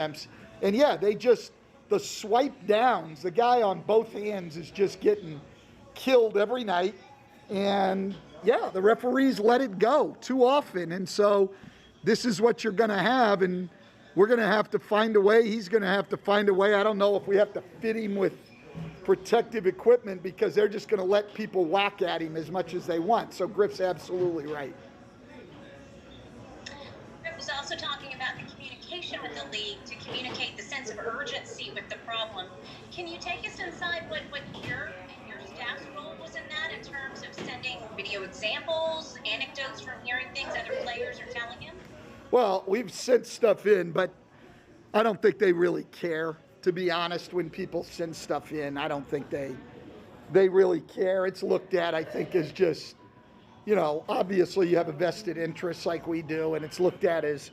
And yeah, the swipe downs, the guy on both hands is just getting killed every night. And yeah, the referees let it go too often. And so this is what you're going to have. And we're going to have to find a way. He's going to have to find a way. I don't know if we have to fit him with protective equipment because they're just going to let people whack at him as much as they want. So Griff's absolutely right. Griff was also talking about the communication with the league to communicate the sense of urgency with the problem. Can you take us inside what your staff's role was in that in terms of sending video examples, anecdotes from hearing things other players are telling him? Well, we've sent stuff in, but I don't think they really care, to be honest. When people send stuff in, I don't think they really care. It's looked at, I think, as just, obviously you have a vested interest like we do, and it's looked at as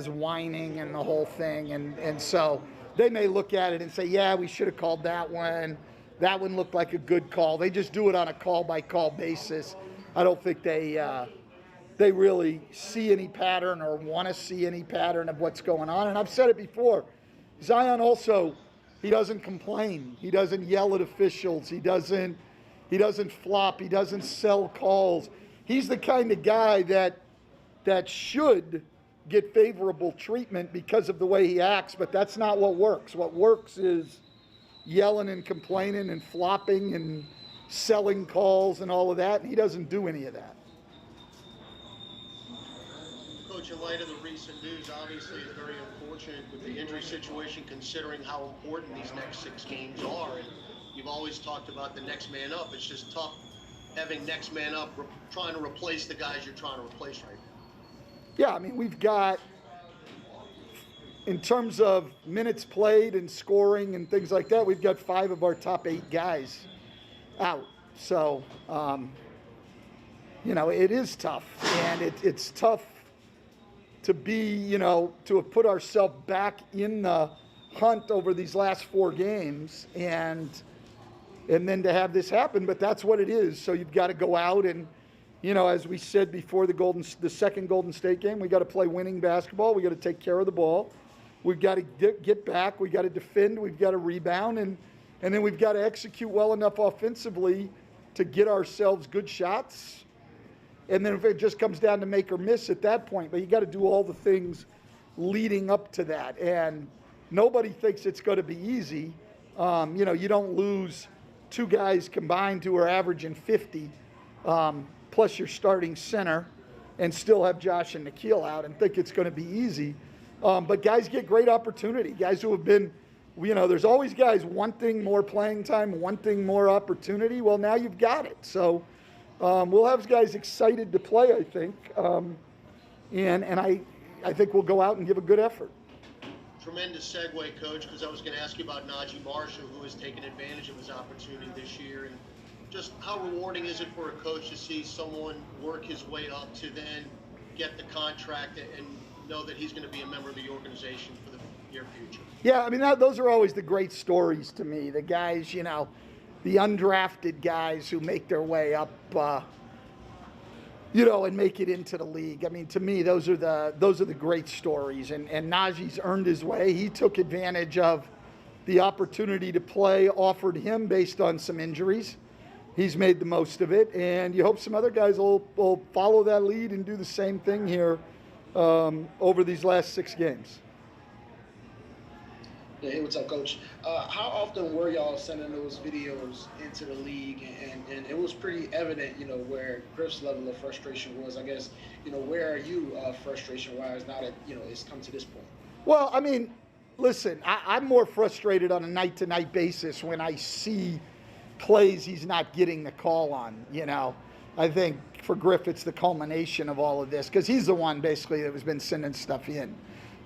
whining and the whole thing. And so they may look at it and say, yeah, we should have called that one. That one looked like a good call. They just do it on a call-by-call basis. I don't think they really see any pattern or want to see any pattern of what's going on. And I've said it before, Zion also, he doesn't complain. He doesn't yell at officials. He doesn't flop. He doesn't sell calls. He's the kind of guy that should get favorable treatment because of the way he acts, but that's not what works. What works is yelling and complaining and flopping and selling calls and all of that, and he doesn't do any of that. Coach, in light of the recent news, obviously it's very unfortunate with the injury situation considering how important these next 6 games are. And you've always talked about the next man up. It's just tough having next man up, trying to replace the guys you're trying to replace right now. Yeah, I mean, we've got, in terms of minutes played and scoring and things like that, we've got 5 of our top 8 guys out. So, it is tough. And it's tough to be, to have put ourselves back in the hunt over these last 4 games and then to have this happen. But that's what it is. So you've got to go out and, as we said before the second Golden State game, we got to play winning basketball. We got to take care of the ball. We've got to get back. We've got to defend. We've got to rebound. And then we've got to execute well enough offensively to get ourselves good shots. And then if it just comes down to make or miss at that point, but you got to do all the things leading up to that. And nobody thinks it's going to be easy. You don't lose 2 guys combined who are averaging 50, plus your starting center, and still have Josh and Nikhil out and think it's going to be easy. But guys get great opportunity. Guys who have been, there's always guys wanting more playing time, wanting more opportunity. Well, now you've got it. So we'll have guys excited to play, I think. And I think we'll go out and give a good effort. Tremendous segue, Coach, because I was going to ask you about Najee Marshall, who has taken advantage of his opportunity this year. And just how rewarding is it for a coach to see someone work his way up to then get the contract and know that he's going to be a member of the organization for the near future? Yeah, I mean, those are always the great stories to me. The guys, the undrafted guys who make their way up, and make it into the league. I mean, to me, those are the great stories. And Najee's earned his way. He took advantage of the opportunity to play offered him based on some injuries. He's made the most of it, and you hope some other guys will follow that lead and do the same thing here over these last 6 games. Yeah, hey, what's up, Coach? How often were y'all sending those videos into the league? And it was pretty evident, where Griff's level of frustration was. I guess, where are you frustration-wise now that, it's come to this point? Well, I mean, listen, I'm more frustrated on a night-to-night basis when I see plays he's not getting the call on, I think for Griff, it's the culmination of all of this because he's the one basically that has been sending stuff in,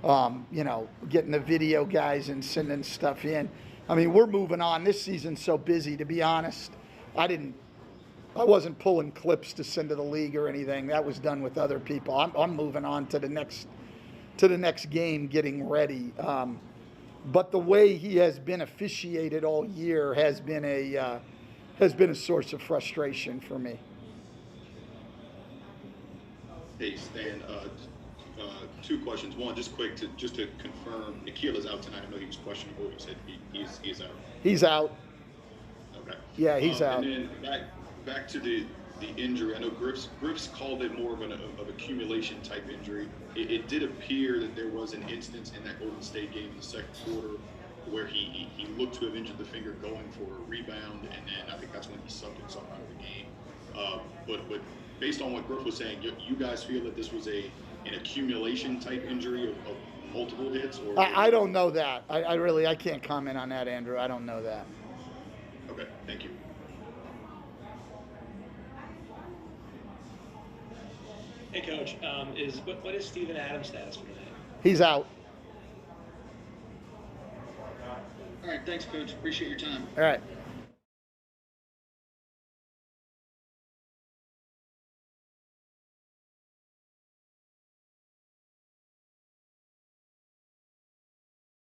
getting the video guys and sending stuff in. I mean, we're moving on. This season's so busy, to be honest. I wasn't pulling clips to send to the league or anything. That was done with other people. I'm moving on to the next game, getting ready. But the way he has been officiated all year has been a source of frustration for me. Hey, Stan, Two questions. One, just quick, just to confirm, Nikhil is out tonight. I know he was questionable. You said he's out. He's out. Okay. Yeah, he's out. And then back to the injury. I know Griff's called it more of an accumulation type injury. It did appear that there was an instance in that Golden State game in the second quarter where he looked to have injured the finger going for a rebound, and then I think that's when he subbed himself out of the game. But based on what Griff was saying, you guys feel that this was an accumulation type injury of multiple hits? Or I don't know that. I can't comment on that, Andrew. I don't know that. Okay, thank you. Hey, Coach. What is Steven Adams' status for tonight? He's out. All right, thanks, Coach. Appreciate your time. All right.